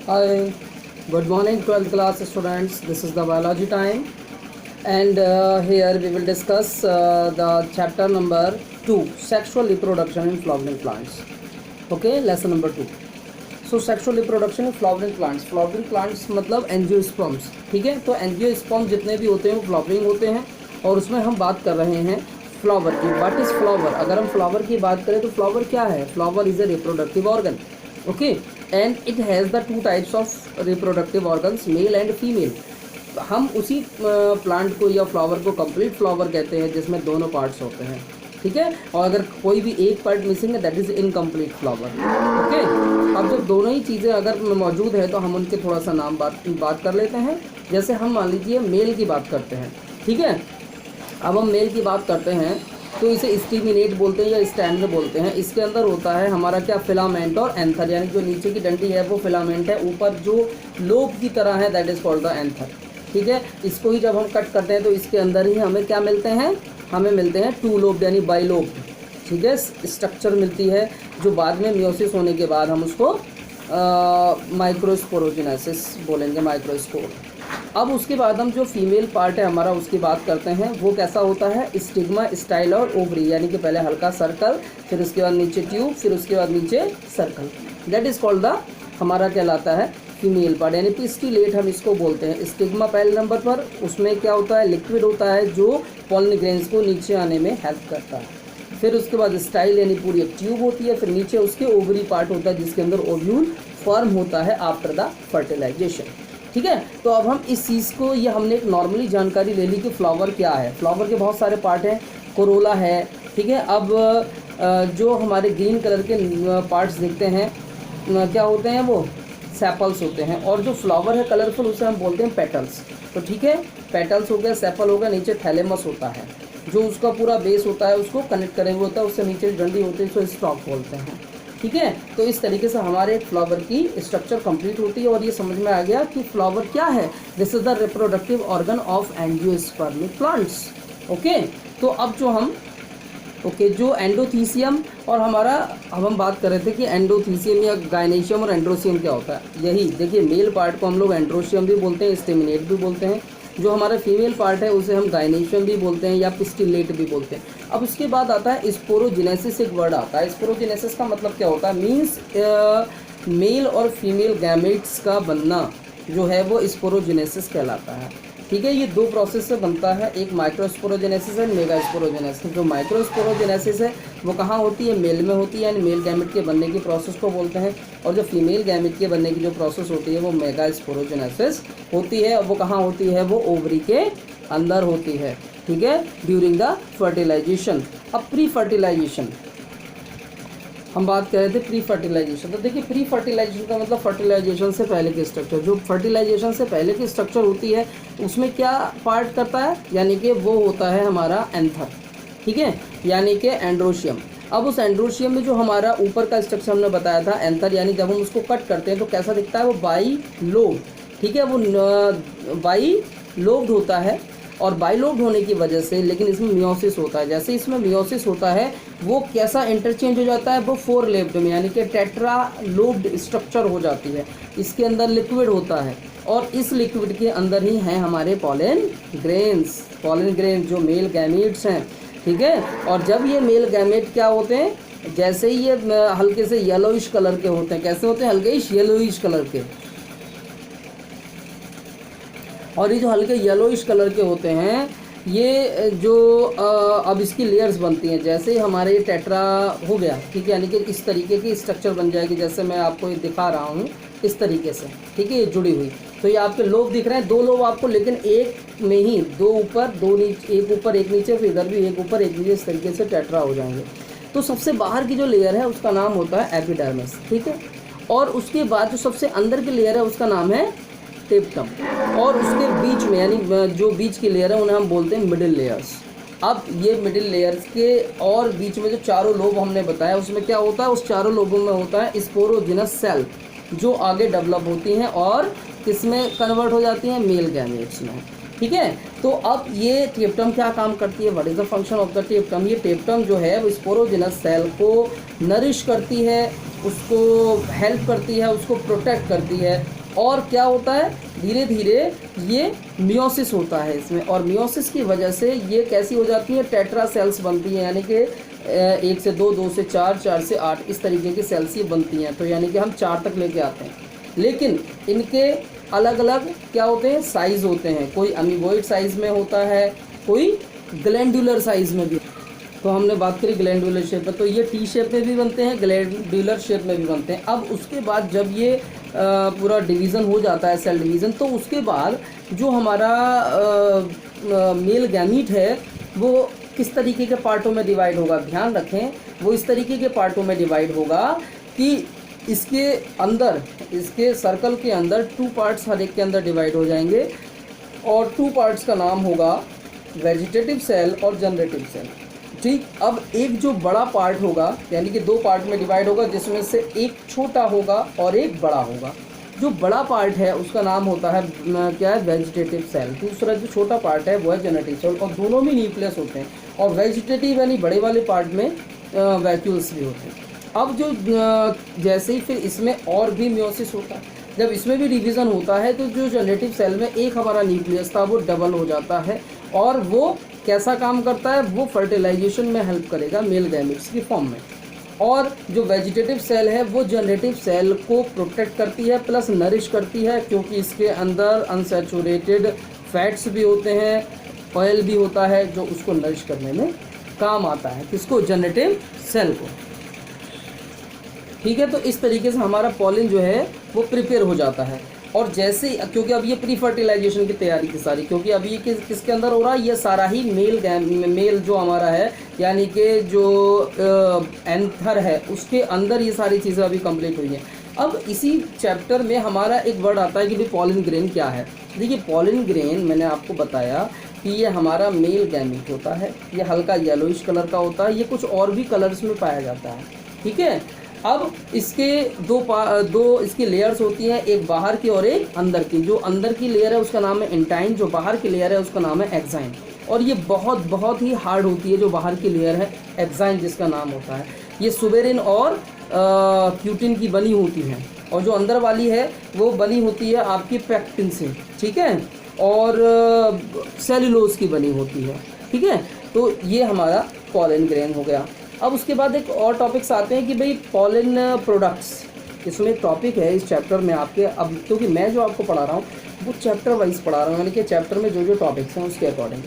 Hi, good morning 12th class students. This is the biology time, and here we will discuss the chapter number 2, sexual reproduction in flowering plants. Okay, lesson number 2. So sexual reproduction in flowering plants. Flowering plants मतलब angiosperms. ठीक है, तो angiosperm जितने भी होते हैं वो flowering होते हैं, और उसमें हम बात कर रहे हैं फ्लावर की. What is flower? अगर हम फ्लावर की बात करें तो फ्लावर क्या है? Flower is a reproductive organ. Okay, and it has the two types of reproductive organs, male and female. हम उसी प्लांट को या फ्लावर को कंप्लीट फ्लावर कहते हैं जिसमें दोनों पार्ट्स होते हैं. ठीक है, और अगर कोई भी एक पार्ट मिसिंग है that is incomplete flower. Okay, अब जब दोनों ही चीज़ें अगर मौजूद है तो हम उनके थोड़ा सा नाम बात कर लेते हैं. जैसे हम मान लीजिए मेल की बात करते हैं. ठीक है, अब हम मेल की बात करते हैं तो इसे स्टिमिनेट बोलते हैं या स्टैंड बोलते हैं. इसके अंदर होता है हमारा क्या? फिलामेंट और एंथर, यानी जो नीचे की डंडी है वो फिलामेंट है, ऊपर जो लोब की तरह है that is called the anther. ठीक है, इसको ही जब हम कट करते हैं तो इसके अंदर ही हमें क्या मिलते हैं? हमें मिलते हैं टू लोब यानी बाइलोब. ठीक है, स्ट्रक्चर मिलती है जो बाद में मियोसिस होने के बाद हम उसको माइक्रोस्पोरोजेनेसिस बोलेंगे, माइक्रोस्पोर. अब उसके बाद हम जो फीमेल पार्ट है हमारा उसकी बात करते हैं. वो कैसा होता है? स्टिग्मा, स्टाइल और ओवरी, यानी कि पहले हल्का सर्कल, फिर उसके बाद नीचे ट्यूब, फिर उसके बाद नीचे circle. That is called the हमारा कहलाता है फीमेल पार्ट, यानी पिस्टिलेट हम इसको बोलते हैं. स्टिग्मा पहले नंबर पर, उसमें क्या होता है? लिक्विड होता है जो पॉलन ग्रेन्स को नीचे आने में हेल्प करता है. फिर उसके बाद स्टाइल यानी पूरी एक ट्यूब होती है. फिर नीचे उसके ओवरी पार्ट होता है जिसके अंदर ओव्यूल फॉर्म होता है आफ्टर द फर्टिलाइजेशन. ठीक है, तो अब हम इस चीज़ को, ये हमने एक नॉर्मली जानकारी ले ली कि फ्लावर क्या है. फ्लावर के बहुत सारे पार्ट हैं. कोरोला है. ठीक है, अब जो हमारे ग्रीन कलर के पार्ट्स दिखते हैं क्या होते हैं? वो सेपल्स होते हैं. और जो फ्लावर है कलरफुल उसे हम बोलते हैं पेटल्स. तो ठीक है, पेटल्स हो गया, सेपल हो गया, नीचे थैलेमस होता है जो उसका पूरा बेस होता है उसको कनेक्ट करे हुए होता है, उससे नीचे डंडी होती है, उसको स्टॉक बोलते हैं. ठीक है, तो इस तरीके से हमारे एक फ्लावर की स्ट्रक्चर कंप्लीट होती है. और ये समझ में आ गया कि फ्लावर क्या है. This is the reproductive organ of angiospermic plants. Okay, तो अब जो हम जो एंडोथीसियम और हमारा, अब हम बात कर रहे थे कि एंडोथीसियम या गायनेशियम और एंड्रोसियम क्या होता है. यही देखिए, मेल पार्ट को हम लोग एंड्रोसियम भी बोलते हैं, स्टिमिनेट भी बोलते हैं. जो हमारा फीमेल पार्ट है उसे हम गायनेशियम भी बोलते हैं या पिस्टिलेट भी बोलते हैं. अब उसके बाद आता है स्पोरोजेनेसिस. एक वर्ड आता है. स्पोरोजेनेसिस का मतलब क्या होता है? मीन्स मेल और फीमेल गैमेट्स का बनना जो है वो स्पोरोजेनेसिस कहलाता है. ठीक है, ये दो प्रोसेस से बनता है. एक माइक्रोस्पोरोजेनेसिस है, मेगा स्पोरोजेनेसिस. जो माइक्रोस्पोरोजेनेसिस है वो कहाँ होती है? मेल में होती है, यानी मेल गैमेट के बनने की प्रोसेस को बोलते हैं. और जो फीमेल गैमेट के बनने की जो प्रोसेस होती है वो मेगा स्पोरोजेनेसिस होती है. और वो कहाँ होती है? वो ओवरी के अंदर होती है. ठीक है, ड्यूरिंग द फर्टिलाइजेशन. अब प्री फर्टिलाइजेशन हम बात कर रहे थे. प्री फर्टिलाइजेशन, तो देखिए प्री फर्टिलाइजेशन का मतलब फर्टिलाइजेशन से पहले की स्ट्रक्चर. जो फर्टिलाइजेशन से पहले की स्ट्रक्चर होती है उसमें क्या पार्ट करता है? यानी कि वो होता है हमारा एंथर. ठीक है, यानी कि एंड्रोशियम. अब उस एंड्रोशियम में जो हमारा ऊपर का स्ट्रक्चर हमने बताया था एंथर, यानी जब हम उसको कट करते हैं तो कैसा दिखता है? वो बाई लोब. ठीक है, वो बाई लोब्ड होता है. और बाइलोब्ड होने की वजह से, लेकिन इसमें मियोसिस होता है. जैसे इसमें मियोसिस होता है वो कैसा इंटरचेंज हो जाता है? वो फोर लेब्ड में, यानी कि टेट्रा लोब्ड स्ट्रक्चर हो जाती है. इसके अंदर लिक्विड होता है और इस लिक्विड के अंदर ही हैं हमारे पॉलन ग्रेन्स. पॉलन ग्रेन जो मेल गैमेट्स हैं. ठीक है, और जब ये मेल गैमेट क्या होते हैं? जैसे ही ये हल्के से येलोइश कलर के होते हैं. कैसे होते हैं? हल्के येलोइश कलर के. और ये जो हल्के येलोइश कलर के होते हैं ये जो अब इसकी लेयर्स बनती हैं. जैसे ही हमारे ये टेट्रा हो गया, ठीक है, यानी कि इस तरीके की स्ट्रक्चर बन जाएगी जैसे मैं आपको ये दिखा रहा हूँ इस तरीके से. ठीक है, ये जुड़ी हुई. तो ये आपके लोब दिख रहे हैं, दो लोब आपको, लेकिन एक में ही दो ऊपर दो नीचे, एक ऊपर एक नीचे, फिर इधर भी एक ऊपर एक नीचे, इस तरीके से टेट्रा हो जाएंगे. तो सबसे बाहर की जो लेयर है उसका नाम होता है एपिडर्मिस. ठीक है, और उसके बाद जो सबसे अंदर की लेयर है उसका नाम है टेप्टम. और उसके बीच में, यानी जो बीच की लेयर है उन्हें हम बोलते हैं मिडिल लेयर्स. अब ये मिडिल लेयर्स के और बीच में जो चारों लोब हमने बताया उसमें क्या होता है? उस चारों लोबों में होता है स्पोरोजिनस सेल जो आगे डेवलप होती हैं और किसमें कन्वर्ट हो जाती हैं? मेल गैमेट्स में. ठीक है, तो अब ये टेप्टम क्या काम करती है? What is the function of the टेप्टम? ये टेप्टम जो है वो स्पोरोजिनस सेल को नरिश करती है, उसको हेल्प करती है, उसको प्रोटेक्ट करती है और क्या होता है, धीरे धीरे ये मियोसिस होता है इसमें, और मियोसिस की वजह से ये कैसी हो जाती है, टेट्रा सेल्स बनती हैं, यानी कि 1 से 2, 2 से 4, 4 से 8 इस तरीके की सेल्स ये बनती हैं। तो यानी कि हम 4 तक लेके आते हैं, लेकिन इनके अलग अलग क्या होते हैं, साइज़ होते हैं। कोई अमीबॉइड साइज़ में होता है, कोई ग्लैंडुलर साइज़ में भी। तो हमने बात करी ग्लैंडुलर शेप में, तो ये टी शेप में भी बनते हैं, ग्लैंडुलर शेप में भी बनते हैं। अब उसके बाद जब ये पूरा डिवीज़न हो जाता है, सेल डिवीज़न, तो उसके बाद जो हमारा मेल गैमीट है वो किस तरीके के पार्टों में डिवाइड होगा, ध्यान रखें, वो इस तरीके के पार्टों में डिवाइड होगा कि इसके अंदर, इसके सर्कल के अंदर 2 पार्ट्स हर एक के अंदर डिवाइड हो जाएंगे, और 2 पार्ट्स का नाम होगा वेजिटेटिव सेल और जनरेटिव सेल। ठीक, अब एक जो बड़ा पार्ट होगा, यानी कि 2 पार्ट में डिवाइड होगा, जिसमें से एक छोटा होगा और एक बड़ा होगा। जो बड़ा पार्ट है उसका नाम होता है क्या है, वेजिटेटिव सेल। दूसरा जो छोटा पार्ट है वो है जनरेटिव सेल, और दोनों में न्यूक्लियस होते हैं, और वेजिटेटिव यानी बड़े वाले पार्ट में वैक्यूल्स भी होते हैं। अब जो जैसे ही फिर इसमें और भी मियोसिस होता है, जब इसमें भी डिवीज़न होता है, तो जो जनरेटिव सेल में एक हमारा न्यूक्लियस था वो डबल हो जाता है, और वो कैसा काम करता है, वो फर्टिलाइजेशन में हेल्प करेगा मेल गैमेट्स की फॉर्म में। और जो वेजिटेटिव सेल है वो जनरेटिव सेल को प्रोटेक्ट करती है प्लस नरिश करती है, क्योंकि इसके अंदर अनसैचुरेटेड फैट्स भी होते हैं, ऑयल भी होता है, जो उसको नरिश करने में काम आता है, किसको, जनरेटिव सेल को। ठीक है, तो इस तरीके से हमारा पॉलिन जो है वो प्रिपेयर हो जाता है। और जैसे, क्योंकि अब ये प्री फर्टिलाइजेशन की तैयारी की सारी, क्योंकि अब ये किसके अंदर हो रहा है, ये सारा ही मेल जो हमारा है, यानी कि जो एंथर है उसके अंदर ये सारी चीज़ें अभी कंप्लीट हुई हैं। अब इसी चैप्टर में हमारा एक वर्ड आता है कि भाई पॉलिन ग्रेन क्या है। देखिए, पॉलिन ग्रेन मैंने आपको बताया कि ये हमारा मेल गैमीट होता है, ये हल्का येलोइश कलर का होता है, ये कुछ और भी कलर्स में पाया जाता है। ठीक है, अब इसके दो इसकी लेयर्स होती हैं, एक बाहर की और एक अंदर की। जो अंदर की लेयर है उसका नाम है इंटाइन, जो बाहर की लेयर है उसका नाम है एक्साइन। और ये बहुत ही हार्ड होती है, जो बाहर की लेयर है एक्साइन जिसका नाम होता है, ये सुबेरिन और क्यूटिन की बनी होती है, और जो अंदर वाली है वो बनी होती है आपकी पैक्टिन से, ठीक है, और सेल्यूलोज की बनी होती है। ठीक है, तो ये हमारा पॉलन ग्रेन हो गया। अब उसके बाद एक और टॉपिक्स आते हैं कि भाई पॉलन प्रोडक्ट्स, इसमें एक टॉपिक है इस चैप्टर में आपके, अब क्योंकि मैं जो आपको पढ़ा रहा हूँ वो चैप्टर वाइज पढ़ा रहा हूँ, यानी कि चैप्टर में जो जो टॉपिक्स हैं उसके अकॉर्डिंग।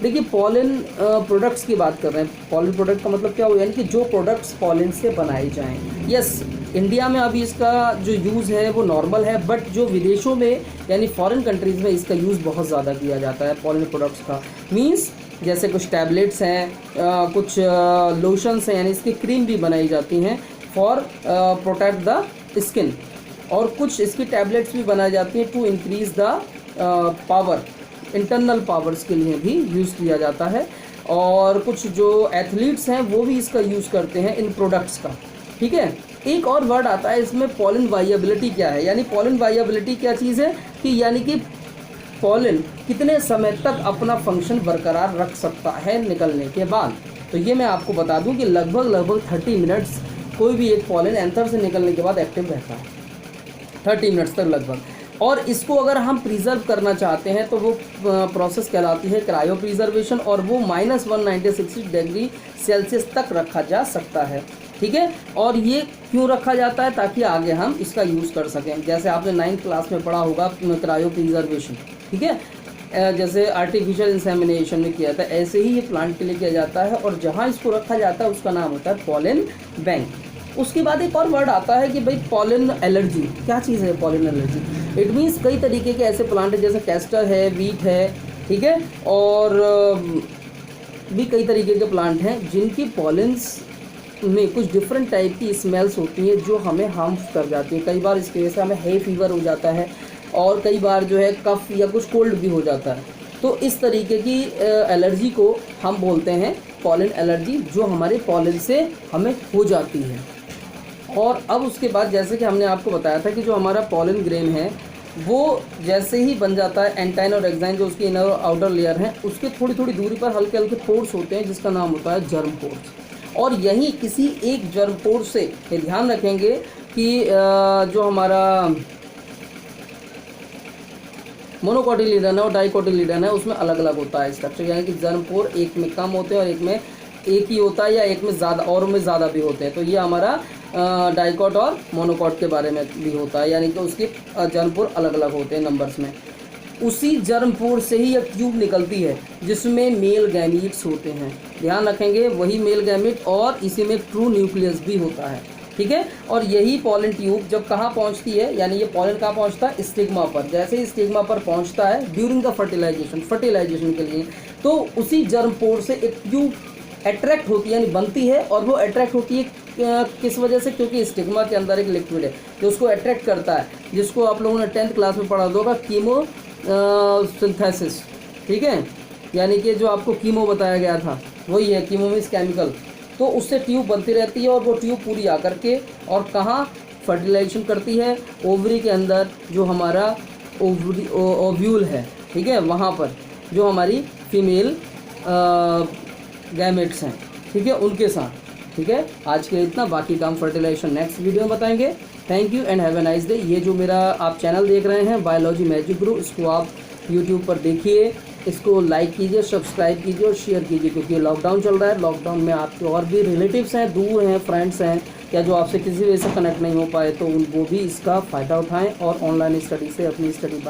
देखिए, पॉलन प्रोडक्ट्स की बात कर रहे हैं। पॉलन प्रोडक्ट का मतलब क्या हो, यानी कि जो प्रोडक्ट्स पॉलन से बनाए जाएँ। यस, इंडिया में अभी इसका जो यूज़ है वो नॉर्मल है, बट जो विदेशों में यानी फॉरेन कंट्रीज़ में इसका यूज़ बहुत ज़्यादा किया जाता है पॉलन प्रोडक्ट्स का। मीन्स जैसे कुछ टैबलेट्स हैं, कुछ लोशंस हैं, यानी इसकी क्रीम भी बनाई जाती हैं फॉर प्रोटेक्ट द स्किन, और कुछ इसकी टैबलेट्स भी बनाई जाती हैं to increase the power, internal powers के लिए भी यूज़ किया जाता है। और कुछ जो एथलीट्स हैं वो भी इसका यूज़ करते हैं इन प्रोडक्ट्स का। ठीक है, एक और वर्ड आता है इसमें, पॉलन वायबिलिटी क्या है। यानी पॉलन वायबिलिटी क्या चीज़ है कि यानी कि पॉलन कितने समय तक अपना फंक्शन बरकरार रख सकता है निकलने के बाद। तो ये मैं आपको बता दूं कि लगभग 30 मिनट्स कोई भी एक पॉलन एंथर से निकलने के बाद एक्टिव रहता है, 30 मिनट्स तक लगभग। और इसको अगर हम प्रिजर्व करना चाहते हैं तो वो प्रोसेस कहलाती है क्रायो प्रिजर्वेशन, और वो -196 डिग्री सेल्सियस तक रखा जा सकता है। ठीक है, और ये क्यों रखा जाता है, ताकि आगे हम इसका यूज़ कर सकें। जैसे आपने 9th क्लास में पढ़ा होगा क्रायो प्रिजर्वेशन, ठीक है, जैसे आर्टिफिशियल इंसेमिनेशन में किया था, ऐसे ही ये प्लांट के लिए किया जाता है, और जहाँ इसको रखा जाता है उसका नाम होता है पॉलन बैंक। उसके बाद एक और वर्ड आता है कि भाई पॉलन एलर्जी। क्या चीज़ है पॉलन एलर्जी? इट मीन्स कई तरीके के ऐसे प्लांट है, जैसे कैस्टर है, वीट है, ठीक है, और भी कई तरीके के प्लांट हैं जिनकी पॉलन्स में कुछ डिफरेंट टाइप की स्मेल्स होती हैं जो हमें हार्म कर जाती है। कई बार इसकी वजह से हमें हे फीवर हो जाता है, और कई बार जो है कफ या कुछ कोल्ड भी हो जाता है। तो इस तरीके की एलर्जी को हम बोलते हैं पॉलन एलर्जी, जो हमारे पॉलन से हमें हो जाती है। और अब उसके बाद जैसे कि हमने आपको बताया था कि जो हमारा पॉलन ग्रेन है वो जैसे ही बन जाता है, एंटाइन और एक्साइन जो उसकी इनर और आउटर लेयर है, उसके थोड़ी थोड़ी दूरी पर हल्के हल्के पोर्स होते हैं जिसका नाम होता है जर्म पोर्स। और यहीं किसी एक जर्म पोर्स से ये ध्यान रखेंगे कि जो हमारा मोनोकोटिलीडन है और डाइकोटिलीडन है, उसमें अलग अलग होता है स्ट्रक्चर, यानी कि जर्म पोर एक में कम होते हैं और एक में एक ही होता है, या एक में ज़्यादा और में ज़्यादा भी होते हैं। तो ये हमारा डाइकोट और मोनोकोट के बारे में भी होता है, यानी कि उसके जर्म पोर अलग अलग होते हैं नंबर्स में। उसी जर्म पोर से ही एक ट्यूब निकलती है जिसमें मेल गैमीट्स होते हैं, ध्यान रखेंगे, वही मेल गैमीट, और इसी में ट्रू न्यूक्लियस भी होता है, ठीक है। और यही पॉलन ट्यूब जब कहाँ पहुँचती है, यानी ये पॉलन कहाँ पहुँचता है, स्टिग्मा पर। जैसे ही स्टिग्मा पर पहुँचता है ड्यूरिंग द फर्टिलाइजेशन के लिए, तो उसी जर्म पोर से एक ट्यूब अट्रैक्ट होती है, यानी बनती है, और वो अट्रैक्ट होती है किस वजह से, क्योंकि स्टिग्मा के अंदर एक लिक्विड है जो उसको अट्रैक्ट करता है, जिसको आप लोगों ने 10th क्लास में पढ़ा होगा, कीमो सिंथेसिस, ठीक है, यानी कि जो आपको कीमो बताया गया था वही है, कीमो मीन्स केमिकल। तो उससे ट्यूब बनती रहती है, और वो ट्यूब पूरी आकर के और कहाँ फर्टिलाइजेशन करती है, ओवरी के अंदर, जो हमारा ओव्यूल है, ठीक है, वहाँ पर जो हमारी फीमेल गैमेट्स हैं, ठीक है, उनके साथ, ठीक है। आज के लिए इतना, बाकी काम फर्टिलाइजेशन नेक्स्ट वीडियो में बताएंगे। Thank you and have a nice day. ये जो मेरा आप चैनल देख रहे हैं बायोलॉजी मैजिक गुरु, इसको आप यूट्यूब पर देखिए, इसको लाइक कीजिए, सब्सक्राइब कीजिए और शेयर कीजिए, क्योंकि लॉकडाउन चल रहा है। लॉकडाउन में आपके और भी रिलेटिव्स हैं, दूर हैं, फ्रेंड्स हैं, या जो आपसे किसी वजह से कनेक्ट नहीं हो पाए, तो वो भी इसका फ़ायदा उठाएं और ऑनलाइन स्टडी से अपनी स्टडी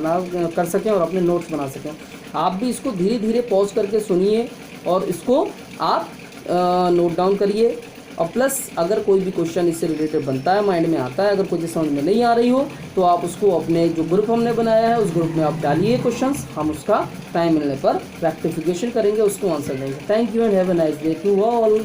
कर सकें और अपने नोट्स बना सकें। आप भी इसको धीरे धीरे पॉज करके सुनिए और इसको आप नोट डाउन करिए। और प्लस अगर कोई भी क्वेश्चन इससे रिलेटेड बनता है, माइंड में आता है, अगर कुछ समझ में नहीं आ रही हो, तो आप उसको अपने जो ग्रुप हमने बनाया है उस ग्रुप में आप डालिए क्वेश्चंस, हम उसका टाइम मिलने पर रेक्टिफिकेशन करेंगे, उसको आंसर देंगे। Thank you and have a nice day to all.